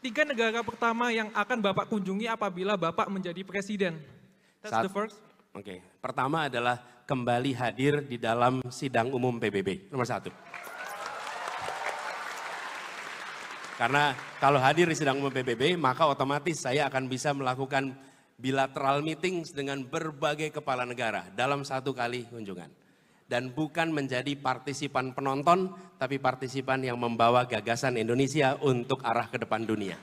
Tiga negara pertama yang akan Bapak kunjungi apabila Bapak menjadi presiden. That's the first. Oke. Pertama adalah kembali hadir di dalam sidang umum PBB, nomor 1. Karena kalau hadir di sidang umum PBB, maka otomatis saya akan bisa melakukan bilateral meetings dengan berbagai kepala negara dalam satu kali kunjungan. Dan bukan menjadi partisipan penonton, tapi partisipan yang membawa gagasan Indonesia untuk arah ke depan dunia.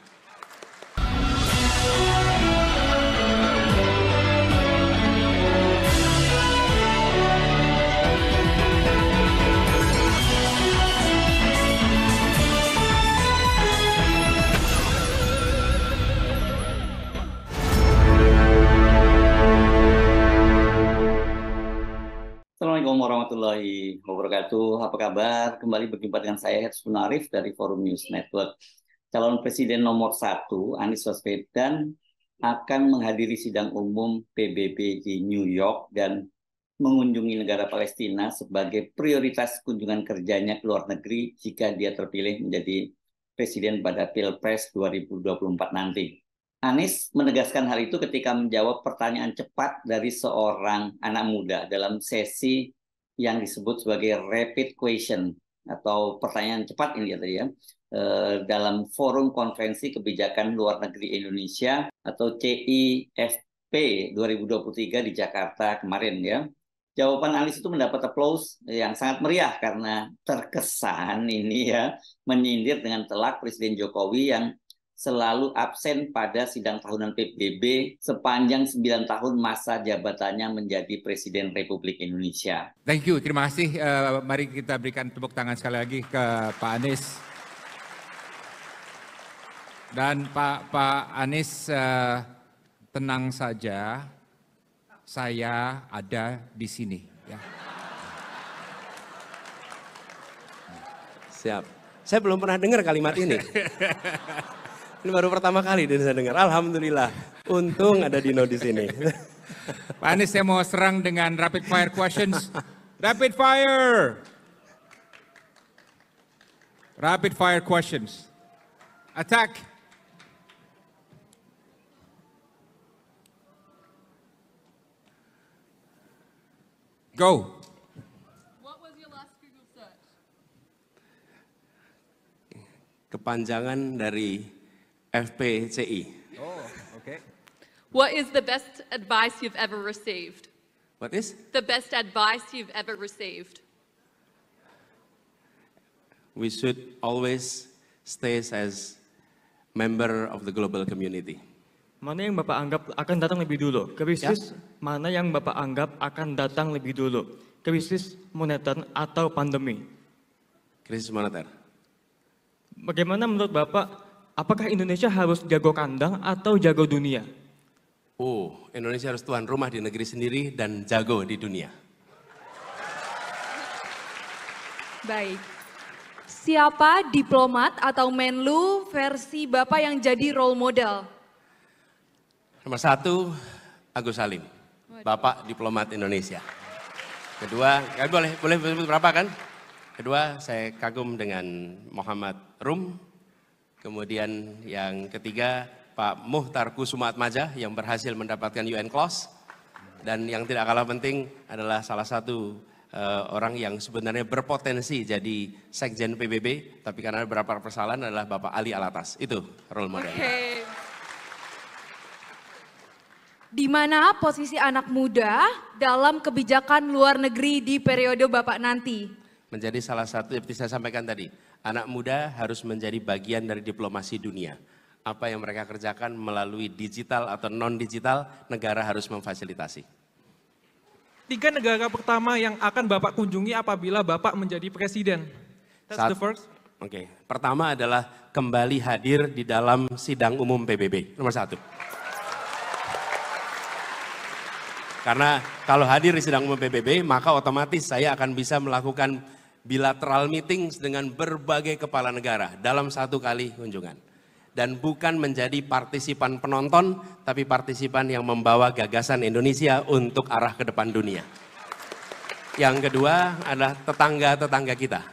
Assalamualaikum warahmatullahi wabarakatuh. Apa kabar? Kembali berjumpa dengan saya Herzman Arif dari Forum News Network. Calon Presiden nomor 1, Anies Baswedan, akan menghadiri sidang umum PBB di New York dan mengunjungi negara Palestina sebagai prioritas kunjungan kerjanya ke luar negeri jika dia terpilih menjadi presiden pada Pilpres 2024 nanti. Anies menegaskan hal itu ketika menjawab pertanyaan cepat dari seorang anak muda dalam sesi yang disebut sebagai rapid question atau pertanyaan cepat ini ya, dalam forum konferensi kebijakan luar negeri Indonesia atau CIFP 2023 di Jakarta kemarin ya. Jawaban Anies itu mendapat aplaus yang sangat meriah karena terkesan ini ya menyindir dengan telak Presiden Jokowi yang selalu absen pada sidang tahunan PBB sepanjang 9 tahun masa jabatannya menjadi Presiden Republik Indonesia. Thank you, terima kasih. Mari kita berikan tepuk tangan sekali lagi ke Pak Anies. Dan Pak Anies tenang saja, saya ada di sini. Ya. Siap. Saya belum pernah dengar kalimat ini. Ini baru pertama kali saya dengar. Alhamdulillah. Untung ada Dino di sini. Pak Anies, saya mau serang dengan rapid fire questions. Rapid fire. Rapid fire questions. Attack. Go. What was your last Google search? Kepanjangan dari FPCI. Oh, okay. What is the best advice you've ever received? What is? The best advice you've ever received. We should always stay as member of the global community. Mana yang Bapak anggap akan datang lebih dulu? Krisis mana yang Bapak anggap akan datang lebih dulu? Krisis moneter atau pandemi? Krisis moneter. Bagaimana menurut Bapak, apakah Indonesia harus jago kandang atau jago dunia? Oh, Indonesia harus tuan rumah di negeri sendiri dan jago di dunia. Baik. Siapa diplomat atau Menlu versi Bapak yang jadi role model? Nomor 1, Agus Salim, Bapak diplomat Indonesia. Kedua, boleh berapa kan? Kedua, saya kagum dengan Muhammad Rum. Kemudian yang ketiga, Pak Muhtar Kusumaatmadja yang berhasil mendapatkan UN Clause. Dan yang tidak kalah penting adalah salah satu orang yang sebenarnya berpotensi jadi Sekjen PBB, tapi karena beberapa persoalan adalah Bapak Ali Alatas. Itu role model. Oke. Di mana posisi anak muda dalam kebijakan luar negeri di periode Bapak nanti? Menjadi salah satu, seperti saya sampaikan tadi, anak muda harus menjadi bagian dari diplomasi dunia. Apa yang mereka kerjakan melalui digital atau non-digital, negara harus memfasilitasi. Tiga negara pertama yang akan Bapak kunjungi apabila Bapak menjadi presiden. That's the first. Oke. Pertama adalah kembali hadir di dalam sidang umum PBB, nomor 1. Karena kalau hadir di sidang umum PBB, maka otomatis saya akan bisa melakukan bilateral meetings dengan berbagai kepala negara dalam satu kali kunjungan. Dan bukan menjadi partisipan penonton, tapi partisipan yang membawa gagasan Indonesia untuk arah ke depan dunia. Yang kedua adalah tetangga-tetangga kita.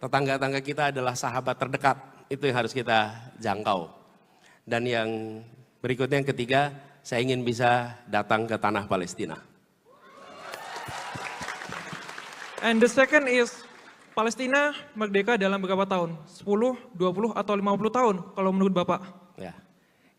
Tetangga-tetangga kita adalah sahabat terdekat, itu yang harus kita jangkau. Dan yang berikutnya yang ketiga, saya ingin bisa datang ke tanah Palestina. And the second is, Palestina merdeka dalam berapa tahun? 10, 20, atau 50 tahun kalau menurut Bapak? Ya,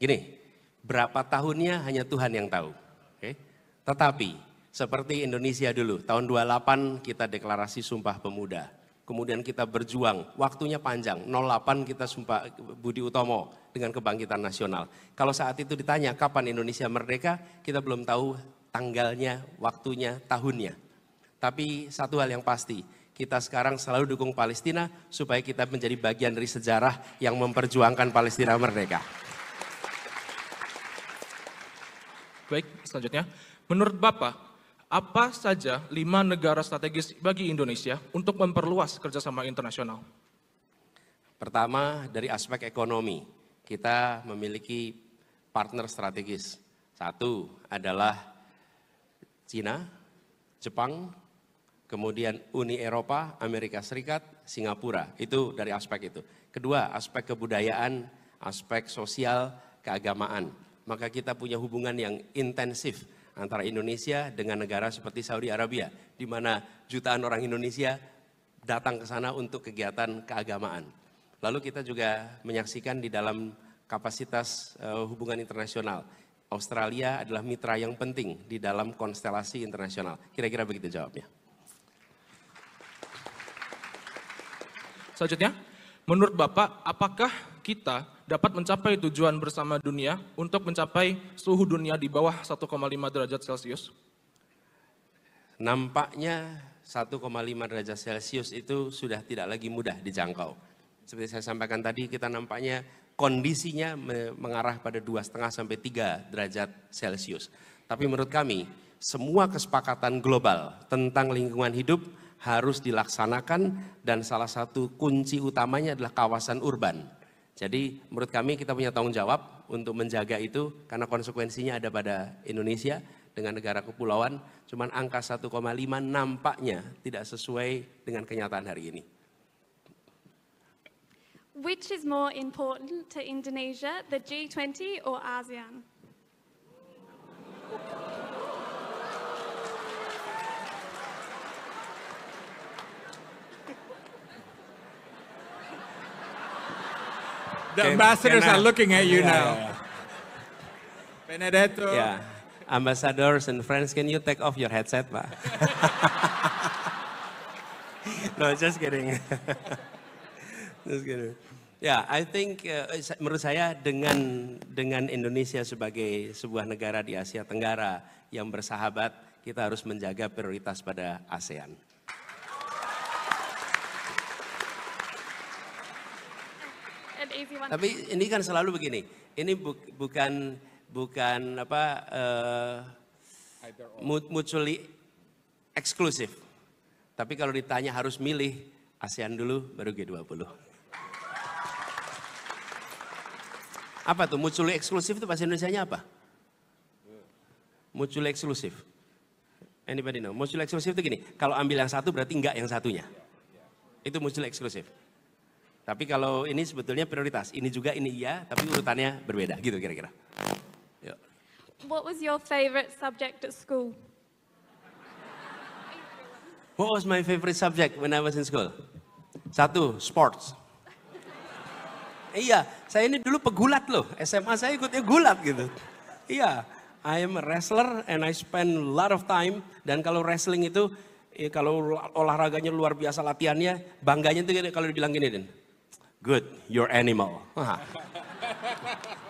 gini, berapa tahunnya hanya Tuhan yang tahu. Oke? Tetapi seperti Indonesia dulu, tahun 28 kita deklarasi Sumpah Pemuda. Kemudian kita berjuang, waktunya panjang, 08 kita Sumpah Budi Utomo dengan Kebangkitan Nasional. Kalau saat itu ditanya kapan Indonesia merdeka, kita belum tahu tanggalnya, waktunya, tahunnya. Tapi satu hal yang pasti, kita sekarang selalu dukung Palestina supaya kita menjadi bagian dari sejarah yang memperjuangkan Palestina merdeka. Baik, selanjutnya. Menurut Bapak, apa saja 5 negara strategis bagi Indonesia untuk memperluas kerjasama internasional? Pertama, dari aspek ekonomi, kita memiliki partner strategis. Satu adalah Cina, Jepang, kemudian Uni Eropa, Amerika Serikat, Singapura. Itu dari aspek itu. Kedua, aspek kebudayaan, aspek sosial, keagamaan. Maka kita punya hubungan yang intensif antara Indonesia dengan negara seperti Saudi Arabia, di mana jutaan orang Indonesia datang ke sana untuk kegiatan keagamaan. Lalu kita juga menyaksikan di dalam kapasitas hubungan internasional. Australia adalah mitra yang penting di dalam konstelasi internasional. Kira-kira begitu jawabnya. Selanjutnya, menurut Bapak, apakah kita dapat mencapai tujuan bersama dunia untuk mencapai suhu dunia di bawah 1,5 derajat Celcius? Nampaknya 1,5 derajat Celcius itu sudah tidak lagi mudah dijangkau. Seperti saya sampaikan tadi, kita nampaknya kondisinya mengarah pada 2,5 sampai 3 derajat Celcius. Tapi menurut kami, semua kesepakatan global tentang lingkungan hidup harus dilaksanakan dan salah satu kunci utamanya adalah kawasan urban. Jadi menurut kami kita punya tanggung jawab untuk menjaga itu karena konsekuensinya ada pada Indonesia dengan negara kepulauan. Cuman angka 1,5 nampaknya tidak sesuai dengan kenyataan hari ini. Which is more important to Indonesia, the G20 or ASEAN? The ambassadors are looking at you now. Benedetto. Ya, ambassadors and friends, can you take off your headset, Pak? No, just kidding. Just kidding. Ya, I think menurut saya dengan Indonesia sebagai sebuah negara di Asia Tenggara yang bersahabat, kita harus menjaga prioritas pada ASEAN. Tapi ini kan selalu begini. Ini bukan apa mutually eksklusif. Tapi kalau ditanya harus milih ASEAN dulu baru G20. Apa tuh mutually eksklusif itu bahasa Indonesianya apa? Mutually eksklusif. Anybody know? Mutually eksklusif itu gini, kalau ambil yang satu berarti enggak yang satunya. Itu mutually eksklusif. Tapi kalau ini sebetulnya prioritas, ini juga ini iya, tapi urutannya berbeda, gitu kira-kira. What was your favorite subject at school? What was my favorite subject when I was in school? Satu, sports. Iya, saya ini dulu pegulat loh, SMA saya ikutnya gulat gitu. Iya, I am a wrestler and I spend a lot of time, dan kalau wrestling itu, kalau olahraganya luar biasa latihannya, bangganya itu kalau dibilang gini, Den. Good, you're animal.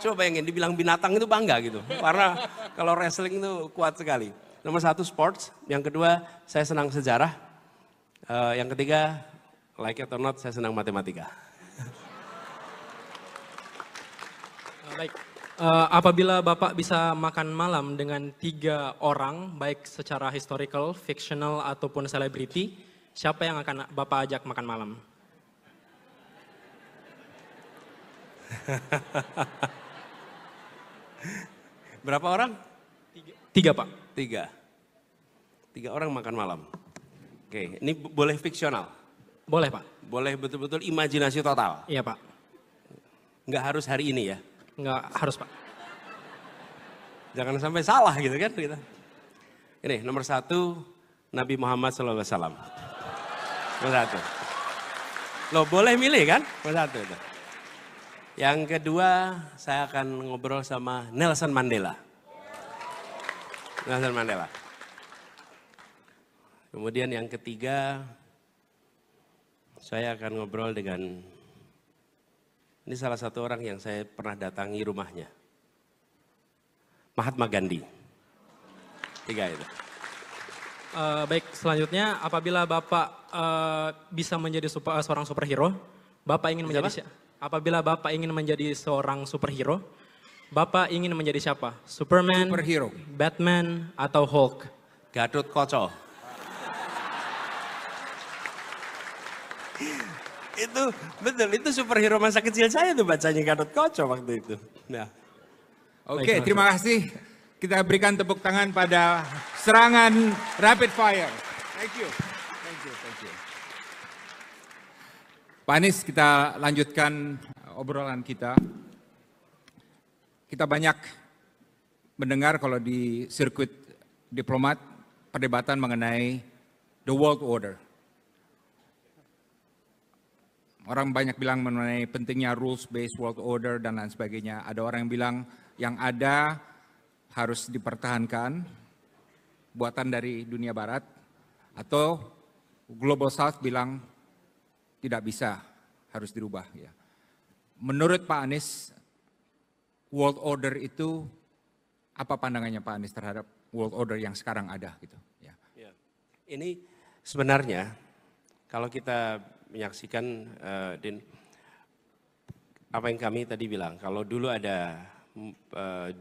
Coba bayangin, dibilang binatang itu bangga gitu. Karena kalau wrestling itu kuat sekali. Nomor satu sports, yang kedua saya senang sejarah. Yang ketiga, like it or not, saya senang matematika. Baik, apabila Bapak bisa makan malam dengan 3 orang, baik secara historical, fictional, ataupun selebriti, siapa yang akan Bapak ajak makan malam? Berapa orang? 3, Pak. 3 orang makan malam. Oke, ini boleh fiksional? Boleh, Pak. Boleh betul-betul imajinasi total? Iya, Pak. Nggak harus hari ini ya? Enggak harus Pak. Jangan sampai salah gitu kan kita. Ini nomor 1 Nabi Muhammad SAW. Nomor 1. Lo boleh milih kan? Nomor 1 itu. Yang kedua saya akan ngobrol sama Nelson Mandela. Nelson Mandela. Kemudian yang ketiga saya akan ngobrol dengan, ini salah satu orang yang saya pernah datangi rumahnya. Mahatma Gandhi. 3 itu. Baik, selanjutnya apabila Bapak bisa menjadi seorang superhero, Bapak ingin menjadi siapa? Apabila Bapak ingin menjadi seorang superhero, Bapak ingin menjadi siapa? Superman, Superhero. Batman, atau Hulk? Gatot Koco. Itu betul, itu superhero masa kecil saya tuh bacanya Gatot Koco waktu itu. Nah. Oke, terima kasih. Kita berikan tepuk tangan pada serangan rapid fire. Thank you. Thank you. Thank you. Pak Anies, kita lanjutkan obrolan kita. Kita banyak mendengar kalau di sirkuit diplomat perdebatan mengenai the world order. Orang banyak bilang mengenai pentingnya rules-based world order dan lain sebagainya. Ada orang yang bilang yang ada harus dipertahankan, buatan dari dunia barat, atau Global South bilang tidak bisa, harus dirubah. Ya. Menurut Pak Anies, world order itu, apa pandangannya Pak Anies terhadap world order yang sekarang ada? Gitu? Ya. Ini sebenarnya, kalau kita menyaksikan, Din, apa yang kami tadi bilang, kalau dulu ada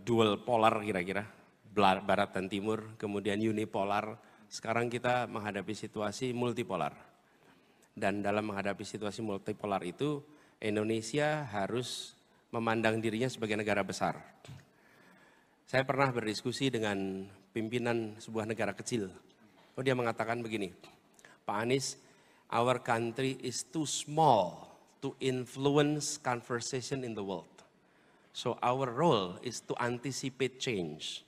dual polar kira-kira, barat dan timur, kemudian unipolar, sekarang kita menghadapi situasi multipolar. Dan dalam menghadapi situasi multipolar itu, Indonesia harus memandang dirinya sebagai negara besar. Saya pernah berdiskusi dengan pimpinan sebuah negara kecil. Oh, dia mengatakan begini, Pak Anies, our country is too small to influence conversation in the world. So our role is to anticipate change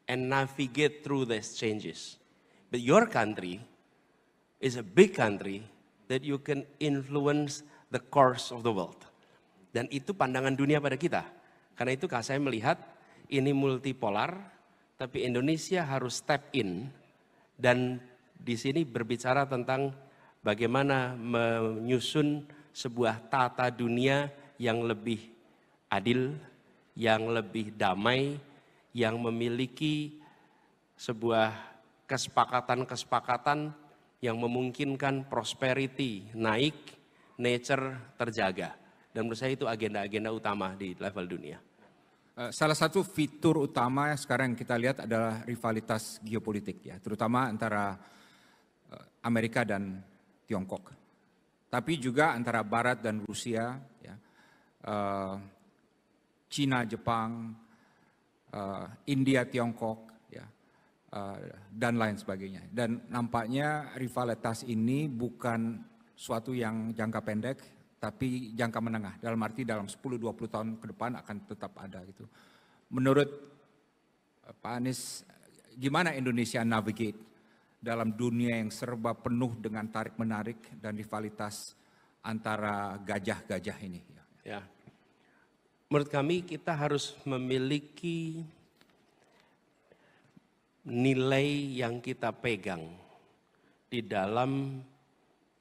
and navigate through these changes. But your country is a big country that you can influence the course of the world. Dan itu pandangan dunia pada kita. Karena itu saya melihat ini multipolar, tapi Indonesia harus step in dan di sini berbicara tentang bagaimana menyusun sebuah tata dunia yang lebih adil, yang lebih damai, yang memiliki sebuah kesepakatan-kesepakatan yang memungkinkan prosperity naik, nature terjaga. Dan menurut saya itu agenda-agenda utama di level dunia. Salah satu fitur utama sekarang yang kita lihat adalah rivalitas geopolitik, ya, terutama antara Amerika dan Tiongkok. Tapi juga antara Barat dan Rusia, ya, Cina, Jepang, India, Tiongkok, ya, dan lain sebagainya. Dan nampaknya rivalitas ini bukan suatu yang jangka pendek, tapi jangka menengah. Dalam arti dalam 10-20 tahun ke depan akan tetap ada gitu. Menurut Pak Anies, gimana Indonesia navigate dalam dunia yang serba penuh dengan tarik-menarik dan rivalitas antara gajah-gajah ini? Ya. Menurut kami kita harus memiliki nilai yang kita pegang di dalam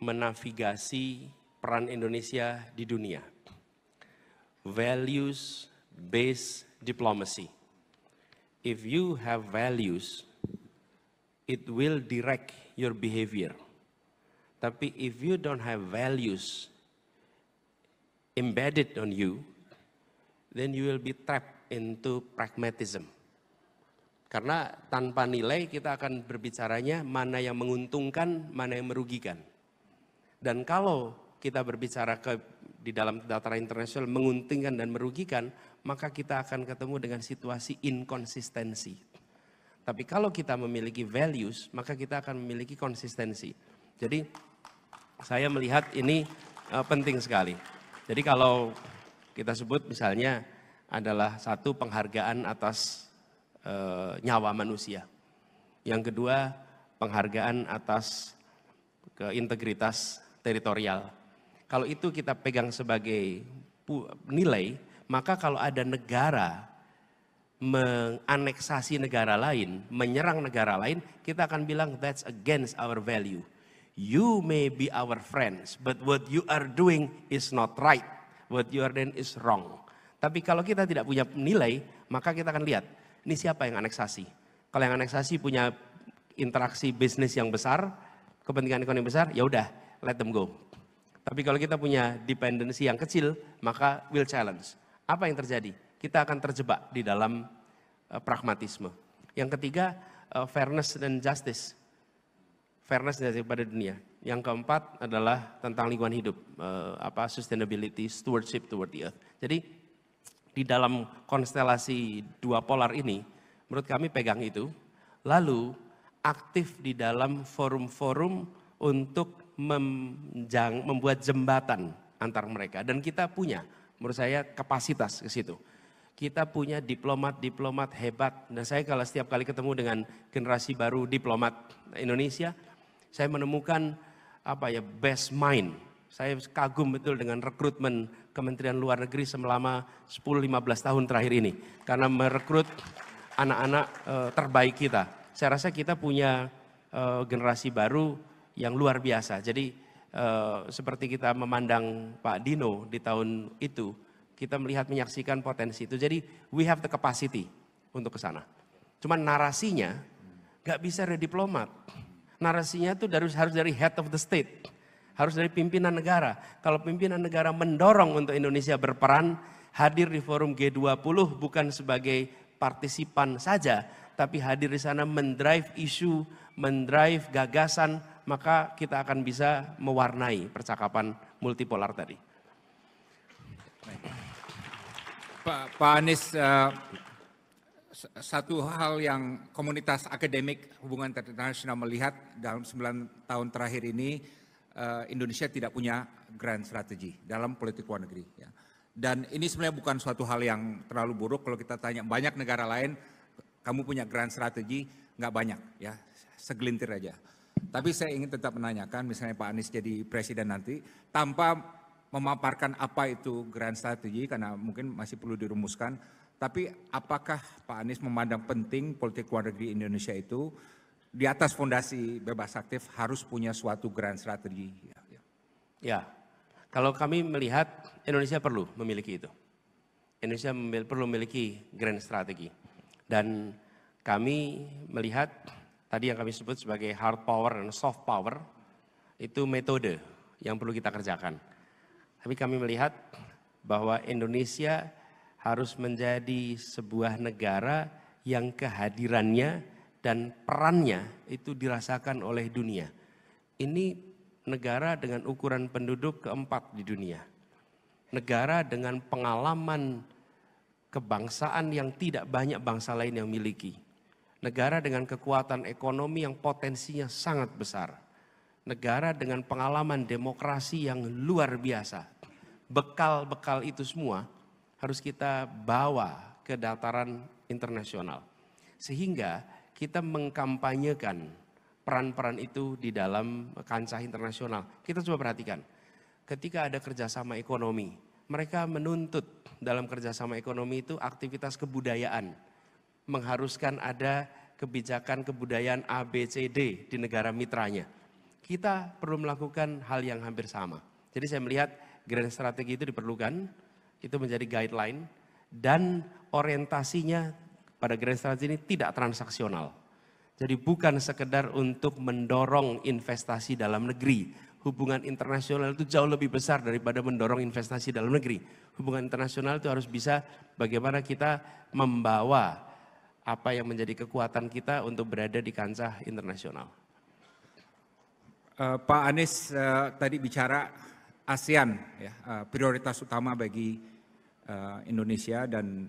menavigasi peran Indonesia di dunia. Values based diplomacy. If you have values, it will direct your behavior. Tapi if you don't have values embedded on you, then you will be trapped into pragmatism. Karena tanpa nilai kita akan berbicaranya mana yang menguntungkan, mana yang merugikan. Dan kalau kita berbicara di dalam tataran internasional menguntungkan dan merugikan, maka kita akan ketemu dengan situasi inkonsistensi. Tapi kalau kita memiliki values, maka kita akan memiliki konsistensi. Jadi saya melihat ini penting sekali. Jadi kalau kita sebut misalnya adalah satu, penghargaan atas nyawa manusia. Yang kedua, penghargaan atas integritas teritorial. Kalau itu kita pegang sebagai nilai, maka kalau ada negara menganeksasi negara lain, menyerang negara lain, kita akan bilang that's against our value. You may be our friends, but what you are doing is not right. What you are doing is wrong. Tapi kalau kita tidak punya nilai, maka kita akan lihat, ini siapa yang aneksasi. Kalau yang aneksasi punya interaksi bisnis yang besar, kepentingan ekonomi besar, ya udah, let them go. Tapi kalau kita punya dependensi yang kecil, maka will challenge. Apa yang terjadi? Kita akan terjebak di dalam pragmatisme. Yang ketiga, fairness dan justice. Fairness dan justice pada dunia. Yang keempat adalah tentang lingkungan hidup, sustainability, stewardship toward the earth. Jadi di dalam konstelasi dua polar ini, menurut kami pegang itu, lalu aktif di dalam forum-forum untuk membuat jembatan antar mereka. Dan kita punya, menurut saya, kapasitas ke situ. Kita punya diplomat-diplomat hebat. Dan saya kalau setiap kali ketemu dengan generasi baru diplomat Indonesia, saya menemukan best mind. Saya kagum betul dengan rekrutmen Kementerian Luar Negeri selama 10-15 tahun terakhir ini. Karena merekrut anak-anak terbaik kita. Saya rasa kita punya generasi baru yang luar biasa. Jadi seperti kita memandang Pak Dino di tahun itu, kita melihat menyaksikan potensi itu. Jadi we have the capacity untuk ke sana. Cuman narasinya gak bisa dari diplomat. Narasinya itu harus dari head of the state. Harus dari pimpinan negara. Kalau pimpinan negara mendorong untuk Indonesia berperan, hadir di forum G20 bukan sebagai partisipan saja, tapi hadir di sana mendrive isu, mendrive gagasan, maka kita akan bisa mewarnai percakapan multipolar tadi. Pak Anies, satu hal yang komunitas akademik hubungan internasional melihat dalam 9 tahun terakhir ini, Indonesia tidak punya grand strategy dalam politik luar negeri. Ya. Dan ini sebenarnya bukan suatu hal yang terlalu buruk. Kalau kita tanya banyak negara lain, kamu punya grand strategy, nggak banyak, ya, segelintir aja. Tapi saya ingin tetap menanyakan, misalnya Pak Anies jadi presiden nanti, tanpa memaparkan apa itu grand strategy, karena mungkin masih perlu dirumuskan, tapi apakah Pak Anies memandang penting politik luar negeri Indonesia itu di atas fondasi bebas aktif harus punya suatu grand strategy? Ya, kalau kami melihat Indonesia perlu memiliki itu. Indonesia perlu memiliki grand strategy. Dan kami melihat tadi yang kami sebut sebagai hard power dan soft power, itu metode yang perlu kita kerjakan. Tapi kami melihat bahwa Indonesia harus menjadi sebuah negara yang kehadirannya dan perannya itu dirasakan oleh dunia. Ini negara dengan ukuran penduduk keempat di dunia. Negara dengan pengalaman kebangsaan yang tidak banyak bangsa lain yang miliki. Negara dengan kekuatan ekonomi yang potensinya sangat besar. Negara dengan pengalaman demokrasi yang luar biasa. Bekal-bekal itu semua harus kita bawa ke dataran internasional. Sehingga kita mengkampanyekan peran-peran itu di dalam kancah internasional. Kita coba perhatikan, ketika ada kerjasama ekonomi, mereka menuntut dalam kerjasama ekonomi itu aktivitas kebudayaan. Mengharuskan ada kebijakan kebudayaan A, B, C, D di negara mitranya. Kita perlu melakukan hal yang hampir sama. Jadi saya melihat grand strategi itu diperlukan, itu menjadi guideline, dan orientasinya pada grand strategi ini tidak transaksional. Jadi bukan sekedar untuk mendorong investasi dalam negeri. Hubungan internasional itu jauh lebih besar daripada mendorong investasi dalam negeri. Hubungan internasional itu harus bisa bagaimana kita membawa apa yang menjadi kekuatan kita untuk berada di kancah internasional. Pak Anies tadi bicara ASEAN, ya, prioritas utama bagi Indonesia dan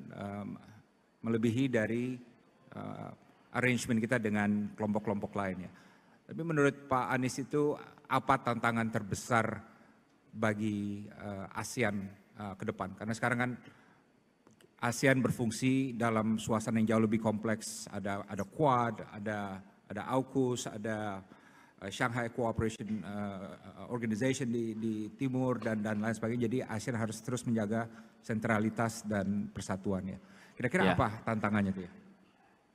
melebihi dari arrangement kita dengan kelompok-kelompok lain. Ya. Tapi menurut Pak Anies itu apa tantangan terbesar bagi ASEAN ke depan? Karena sekarang kan ASEAN berfungsi dalam suasana yang jauh lebih kompleks. Ada Quad, ada AUKUS, ada Shanghai Cooperation Organization di timur dan lain sebagainya. Jadi ASEAN harus terus menjaga sentralitas dan persatuannya. Kira-kira apa tantangannya tuh ya?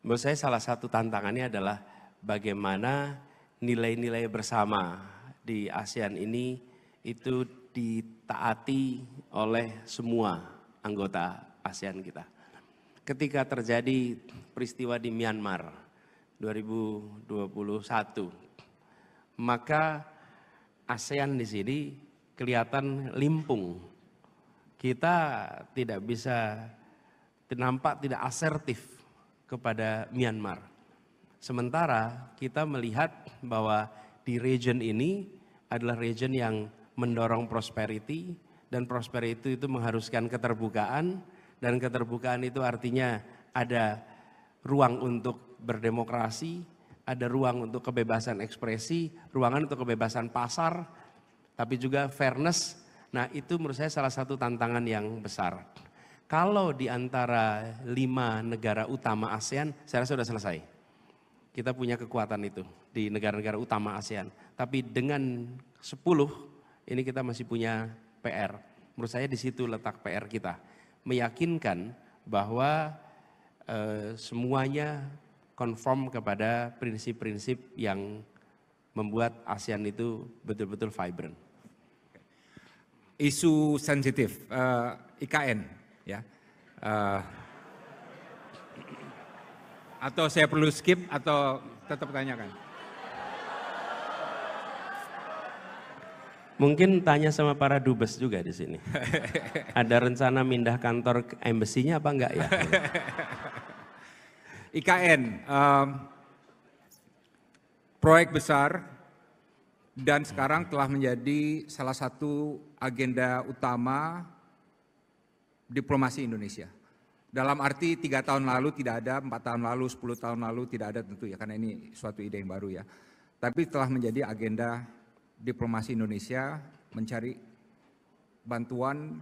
Menurut saya salah satu tantangannya adalah bagaimana nilai-nilai bersama di ASEAN ini itu ditaati oleh semua anggota ASEAN kita. Ketika terjadi peristiwa di Myanmar 2021, maka ASEAN di sini kelihatan limpung. Kita tidak bisa, nampak tidak asertif kepada Myanmar. Sementara kita melihat bahwa di region ini adalah region yang mendorong prosperity, dan prosperity itu mengharuskan keterbukaan, dan keterbukaan itu artinya ada ruang untuk berdemokrasi, ada ruang untuk kebebasan ekspresi, ruangan untuk kebebasan pasar, tapi juga fairness. Nah, itu menurut saya salah satu tantangan yang besar. Kalau di antara 5 negara utama ASEAN, saya rasa sudah selesai. Kita punya kekuatan itu di negara-negara utama ASEAN. Tapi dengan 10, ini kita masih punya PR. Menurut saya di situ letak PR kita. Meyakinkan bahwa semuanya konform kepada prinsip-prinsip yang membuat ASEAN itu betul-betul vibrant. Isu sensitif, IKN, ya. Atau saya perlu skip atau tetap tanyakan? Mungkin tanya sama para dubes juga di sini. Ada rencana mindah kantor embassy-nya apa enggak ya? IKN, proyek besar dan sekarang telah menjadi salah satu agenda utama diplomasi Indonesia. Dalam arti 3 tahun lalu tidak ada, 4 tahun lalu, 10 tahun lalu tidak ada tentu ya, karena ini suatu ide yang baru ya. Tapi telah menjadi agenda diplomasi Indonesia mencari bantuan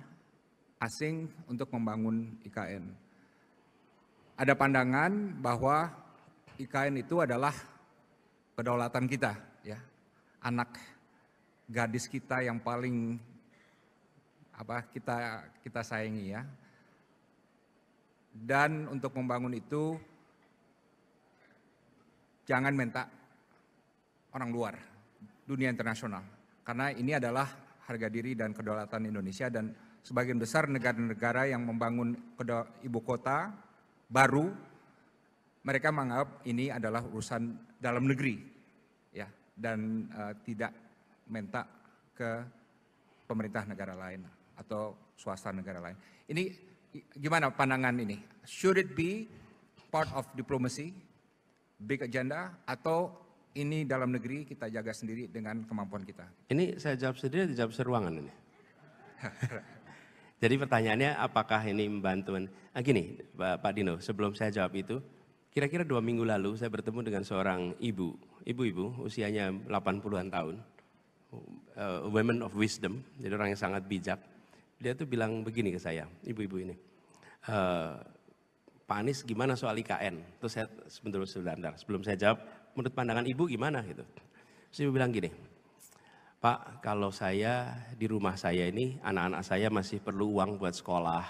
asing untuk membangun IKN. Ada pandangan bahwa IKN itu adalah kedaulatan kita, ya, anak gadis kita yang paling kita sayangi ya. Dan untuk membangun itu jangan minta orang luar, dunia internasional, karena ini adalah harga diri dan kedaulatan Indonesia, dan sebagian besar negara-negara yang membangun ibu kota baru, mereka menganggap ini adalah urusan dalam negeri, ya, dan tidak minta ke pemerintah negara lain atau swasta negara lain. Ini gimana pandangan ini? Should it be part of diplomacy, big agenda, atau ini dalam negeri kita jaga sendiri dengan kemampuan kita? Ini saya jawab sendiri, dijawab seruangan ini. Jadi pertanyaannya apakah ini membantu? Gini Pak Dino, sebelum saya jawab itu, kira-kira 2 minggu lalu saya bertemu dengan seorang ibu-ibu usianya 80-an tahun, women of wisdom, jadi orang yang sangat bijak. Dia tuh bilang begini ke saya, ibu-ibu ini, Pak Anies gimana soal IKN? Terus saya sebentar, sebelum saya jawab, menurut pandangan ibu gimana gitu. Terus ibu bilang gini, Pak, kalau saya di rumah saya ini, anak-anak saya masih perlu uang buat sekolah,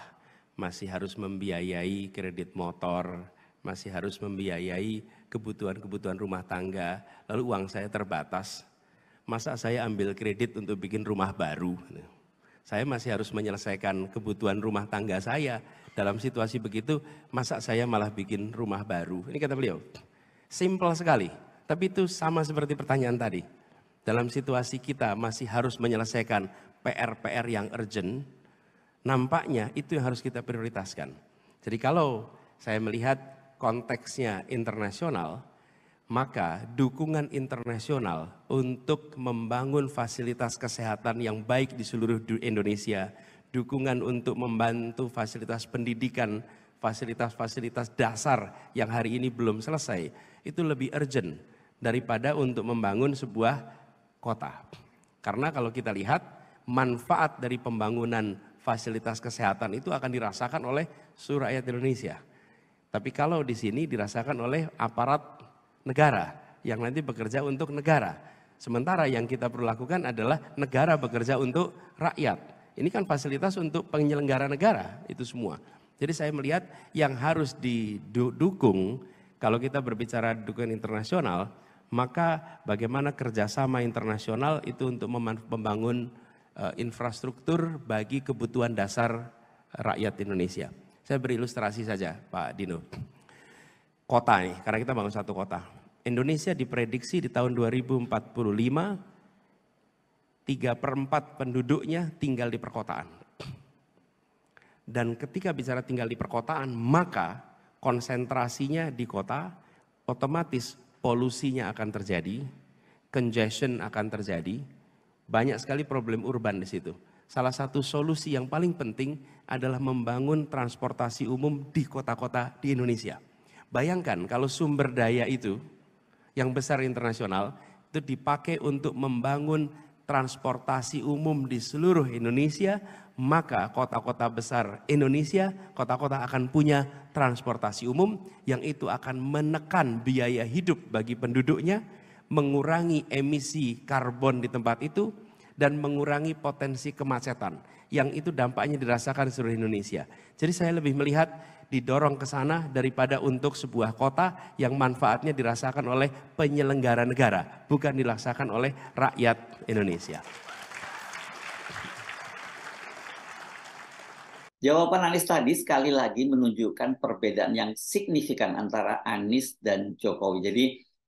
masih harus membiayai kredit motor, masih harus membiayai kebutuhan-kebutuhan rumah tangga, lalu uang saya terbatas. Masa saya ambil kredit untuk bikin rumah baru? Saya masih harus menyelesaikan kebutuhan rumah tangga saya. Dalam situasi begitu, masa saya malah bikin rumah baru? Ini kata beliau. Simpel sekali, tapi itu sama seperti pertanyaan tadi. Dalam situasi kita masih harus menyelesaikan PR-PR yang urgent, nampaknya itu yang harus kita prioritaskan. Jadi kalau saya melihat konteksnya internasional, maka dukungan internasional untuk membangun fasilitas kesehatan yang baik di seluruh Indonesia, dukungan untuk membantu fasilitas pendidikan, fasilitas-fasilitas dasar yang hari ini belum selesai, itu lebih urgent daripada untuk membangun sebuah kota. Karena kalau kita lihat manfaat dari pembangunan fasilitas kesehatan itu akan dirasakan oleh seluruh rakyat Indonesia. Tapi kalau di sini dirasakan oleh aparat negara yang nanti bekerja untuk negara. Sementara yang kita perlu lakukan adalah negara bekerja untuk rakyat. Ini kan fasilitas untuk penyelenggara negara itu semua. Jadi saya melihat yang harus didukung kalau kita berbicara dukungan internasional, maka bagaimana kerjasama internasional itu untuk membangun infrastruktur bagi kebutuhan dasar rakyat Indonesia. Saya beri ilustrasi saja Pak Dino. Kota nih, karena kita bangun satu kota. Indonesia diprediksi di tahun 2045, 3/4 penduduknya tinggal di perkotaan. Dan ketika bicara tinggal di perkotaan, maka konsentrasinya di kota, otomatis polusinya akan terjadi, congestion akan terjadi, banyak sekali problem urban di situ. Salah satu solusi yang paling penting adalah membangun transportasi umum di kota-kota di Indonesia. Bayangkan kalau sumber daya itu yang besar internasional itu dipakai untuk membangun transportasi umum di seluruh Indonesia, maka kota-kota besar Indonesia, kota-kota akan punya transportasi umum yang itu akan menekan biaya hidup bagi penduduknya, mengurangi emisi karbon di tempat itu, dan mengurangi potensi kemacetan yang itu dampaknya dirasakan di seluruh Indonesia. Jadi saya lebih melihat didorong ke sana daripada untuk sebuah kota yang manfaatnya dirasakan oleh penyelenggara negara, bukan dirasakan oleh rakyat Indonesia. Jawaban Anies tadi sekali lagi menunjukkan perbedaan yang signifikan antara Anies dan Jokowi. Jadi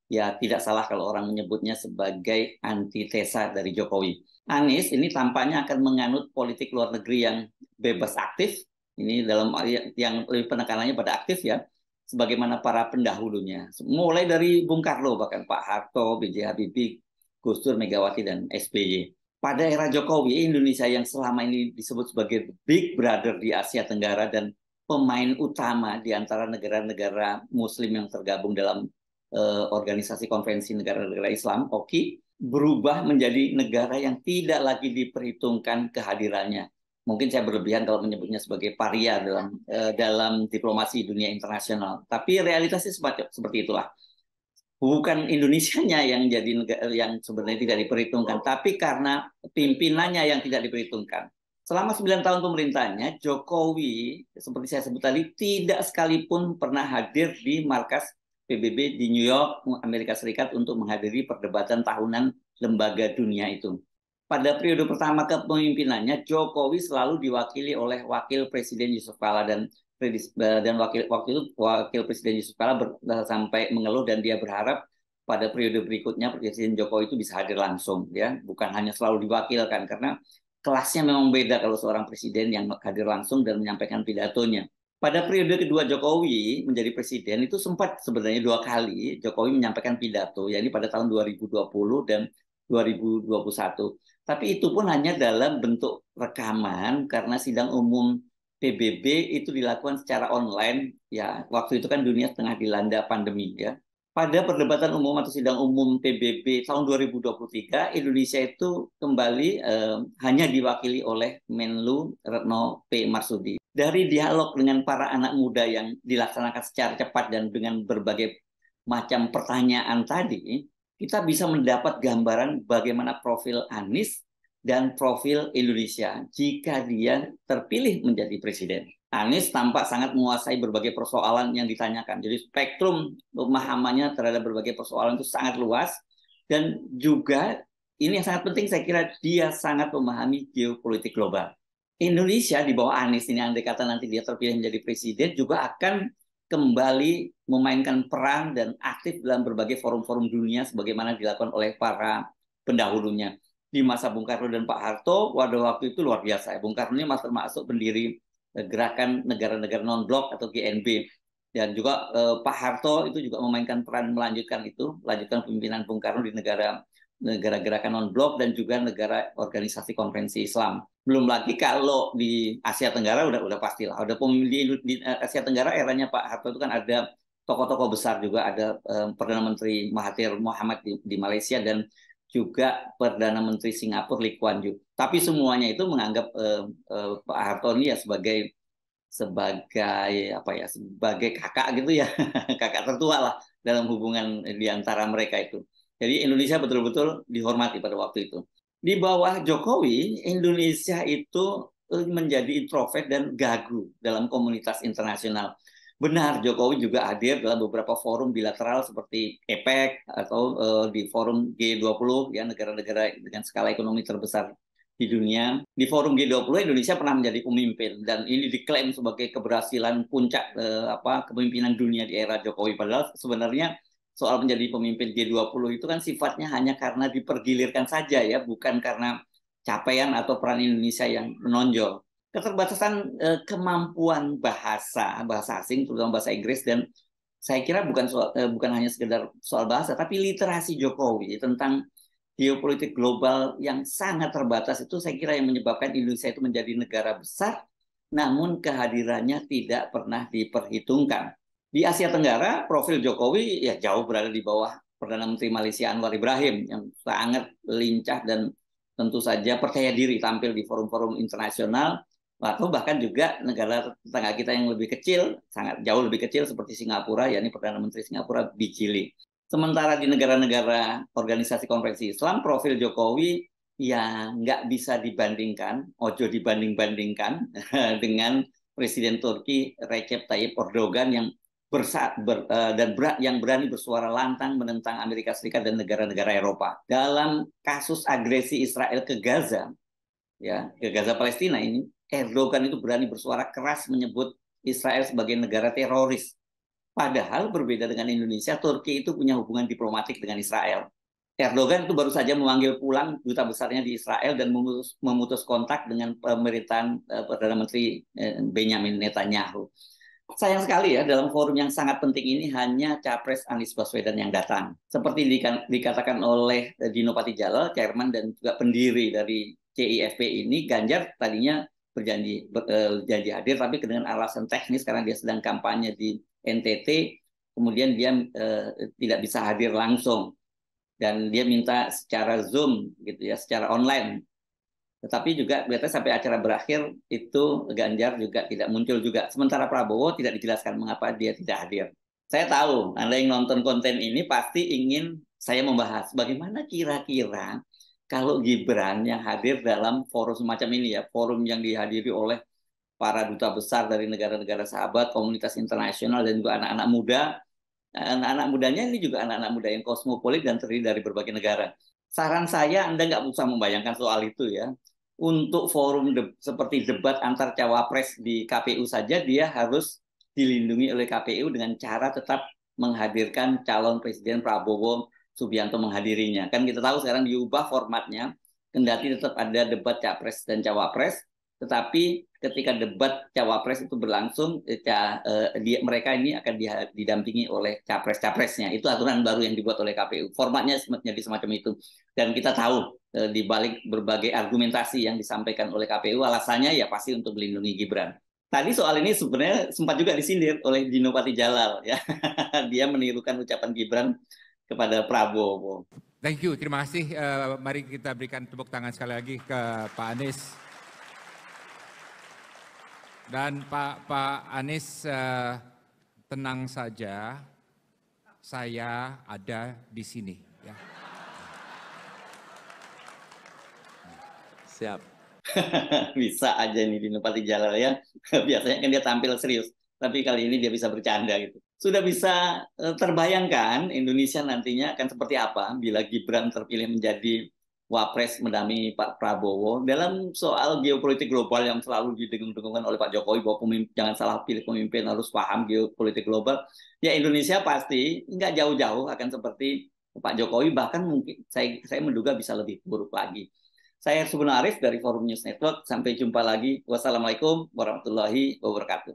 ya tidak salah kalau orang menyebutnya sebagai antitesa dari Jokowi. Anies ini tampaknya akan menganut politik luar negeri yang bebas aktif. Ini dalam yang lebih penekanannya pada aktif ya, sebagaimana para pendahulunya. Mulai dari Bung Karno, bahkan Pak Harto, B.J. Habibie, Gus Dur, Megawati, dan SBY. Pada era Jokowi, Indonesia yang selama ini disebut sebagai Big Brother di Asia Tenggara dan pemain utama di antara negara-negara Muslim yang tergabung dalam organisasi konvensi negara-negara Islam, OKI, berubah menjadi negara yang tidak lagi diperhitungkan kehadirannya. Mungkin saya berlebihan kalau menyebutnya sebagai paria dalam diplomasi dunia internasional. Tapi realitasnya seperti itulah. Bukan Indonesianya yang jadi negara yang sebenarnya tidak diperhitungkan, tapi karena pimpinannya yang tidak diperhitungkan. Selama 9 tahun pemerintahnya, Jokowi, seperti saya sebut tadi, tidak sekalipun pernah hadir di markas PBB di New York, Amerika Serikat untuk menghadiri perdebatan tahunan lembaga dunia itu. Pada periode pertama kepemimpinannya, Jokowi selalu diwakili oleh Wakil Presiden Yusuf Kala dan waktu itu Wakil Presiden Yusuf Kala sampai mengeluh dan dia berharap pada periode berikutnya Presiden Jokowi itu bisa hadir langsung, ya, bukan hanya selalu diwakilkan karena kelasnya memang beda kalau seorang presiden yang hadir langsung dan menyampaikan pidatonya. Pada periode kedua Jokowi menjadi presiden itu sempat sebenarnya 2 kali Jokowi menyampaikan pidato, yakni pada tahun 2020 dan 2021. Tapi itu pun hanya dalam bentuk rekaman karena sidang umum PBB itu dilakukan secara online. Ya, waktu itu kan dunia tengah dilanda pandemi ya. Pada perdebatan umum atau sidang umum PBB tahun 2023, Indonesia itu kembali hanya diwakili oleh Menlu Retno P. Marsudi. Dari dialog dengan para anak muda yang dilaksanakan secara cepat dan dengan berbagai macam pertanyaan tadi, kita bisa mendapat gambaran bagaimana profil Anies dan profil Indonesia jika dia terpilih menjadi presiden. Anies tampak sangat menguasai berbagai persoalan yang ditanyakan. Jadi spektrum pemahamannya terhadap berbagai persoalan itu sangat luas. Dan juga ini yang sangat penting saya kira dia sangat memahami geopolitik global. Indonesia di bawah Anies ini andai kata nanti dia terpilih menjadi presiden juga akan kembali memainkan peran dan aktif dalam berbagai forum-forum dunia sebagaimana dilakukan oleh para pendahulunya. Di masa Bung Karno dan Pak Harto, pada waktu itu luar biasa. Bung Karno ini termasuk pendiri gerakan negara-negara non-blok atau GNB. Dan juga Pak Harto itu juga memainkan peran melanjutkan pemimpinan Bung Karno di negara gerakan non-blok dan juga negara organisasi konvensi Islam. Belum lagi kalau di Asia Tenggara udah pastilah. Ada pemimpin di Asia Tenggara eranya Pak Harto itu kan ada tokoh-tokoh besar juga, ada Perdana Menteri Mahathir Mohamad di Malaysia dan juga Perdana Menteri Singapura Lee Kuan Yew. Tapi semuanya itu menganggap Pak Harto ini ya sebagai kakak gitu ya, kakak tertua lah dalam hubungan di antara mereka itu. Jadi Indonesia betul-betul dihormati pada waktu itu. Di bawah Jokowi, Indonesia itu menjadi introvert dan gagu dalam komunitas internasional. Benar, Jokowi juga hadir dalam beberapa forum bilateral seperti APEC atau di forum G20, ya, negara-negara dengan skala ekonomi terbesar di dunia. Di forum G20 Indonesia pernah menjadi pemimpin dan ini diklaim sebagai keberhasilan puncak kepemimpinan dunia di era Jokowi. Padahal sebenarnya soal menjadi pemimpin G20 itu kan sifatnya hanya karena dipergilirkan saja ya, bukan karena capaian atau peran Indonesia yang menonjol. Keterbatasan kemampuan bahasa asing, terutama bahasa Inggris, dan saya kira bukan hanya sekedar soal bahasa, tapi literasi Jokowi tentang geopolitik global yang sangat terbatas itu saya kira yang menyebabkan Indonesia itu menjadi negara besar, namun kehadirannya tidak pernah diperhitungkan. Di Asia Tenggara, profil Jokowi ya jauh berada di bawah Perdana Menteri Malaysia Anwar Ibrahim yang sangat lincah dan tentu saja percaya diri tampil di forum-forum internasional, atau bahkan juga negara tetangga kita yang lebih kecil, sangat jauh lebih kecil seperti Singapura, yakni Perdana Menteri Singapura Lee Lee. Sementara di negara-negara organisasi konferensi Islam, profil Jokowi ya nggak bisa dibandingkan, ojo dibanding-bandingkan dengan Presiden Turki Recep Tayyip Erdogan yang yang berani bersuara lantang menentang Amerika Serikat dan negara-negara Eropa. Dalam kasus agresi Israel ke Gaza, ya ke Gaza Palestina ini, Erdogan itu berani bersuara keras menyebut Israel sebagai negara teroris. Padahal berbeda dengan Indonesia, Turki itu punya hubungan diplomatik dengan Israel. Erdogan itu baru saja memanggil pulang duta besarnya di Israel dan memutus kontak dengan pemerintahan Perdana Menteri Benjamin Netanyahu. Sayang sekali ya, dalam forum yang sangat penting ini hanya Capres Anies Baswedan yang datang. Seperti dikatakan oleh Dino Patijalal, chairman dan juga pendiri dari CIFP ini, Ganjar tadinya berjanji hadir, tapi dengan alasan teknis karena dia sedang kampanye di NTT, kemudian dia tidak bisa hadir langsung dan dia minta secara Zoom gitu ya, secara online. Tetapi juga biasanya sampai acara berakhir itu Ganjar juga tidak muncul juga. Sementara Prabowo tidak dijelaskan mengapa dia tidak hadir. Saya tahu Anda yang nonton konten ini pasti ingin saya membahas bagaimana kira-kira kalau Gibran yang hadir dalam forum semacam ini ya, forum yang dihadiri oleh para duta besar dari negara-negara sahabat, komunitas internasional, dan juga anak-anak muda. Anak-anak mudanya ini juga anak-anak muda yang kosmopolit dan terdiri dari berbagai negara. Saran saya, Anda nggak usah membayangkan soal itu ya. Untuk forum seperti debat antar cawapres di KPU saja, dia harus dilindungi oleh KPU dengan cara tetap menghadirkan calon Presiden Prabowo Subianto menghadirinya. Kan kita tahu sekarang diubah formatnya, kendati tetap ada debat capres dan cawapres, tetapi ketika debat cawapres itu berlangsung, mereka ini akan didampingi oleh capres-capresnya. Itu aturan baru yang dibuat oleh KPU. Formatnya menjadi semacam itu. Dan kita tahu di balik berbagai argumentasi yang disampaikan oleh KPU, alasannya ya pasti untuk melindungi Gibran. Tadi soal ini sebenarnya sempat juga disindir oleh Dino Patijalal, ya. Dia menirukan ucapan Gibran kepada Prabowo. Thank you, terima kasih. Mari kita berikan tepuk tangan sekali lagi ke Pak Anies. Dan Pak Anies, tenang saja, saya ada di sini. Ya. Siap. Bisa aja nih Dino Patijalal ya. Biasanya kan dia tampil serius, tapi kali ini dia bisa bercanda gitu. Sudah bisa terbayangkan Indonesia nantinya akan seperti apa bila Gibran terpilih menjadi Wapres mendampingi Pak Prabowo dalam soal geopolitik global yang selalu didengung-dengungkan oleh Pak Jokowi bahwa jangan salah pilih pemimpin, harus paham geopolitik global. Ya Indonesia pasti nggak jauh-jauh akan seperti Pak Jokowi, bahkan mungkin saya menduga bisa lebih buruk lagi. Saya Hersubun Arif dari Forum News Network. Sampai jumpa lagi. Wassalamualaikum warahmatullahi wabarakatuh.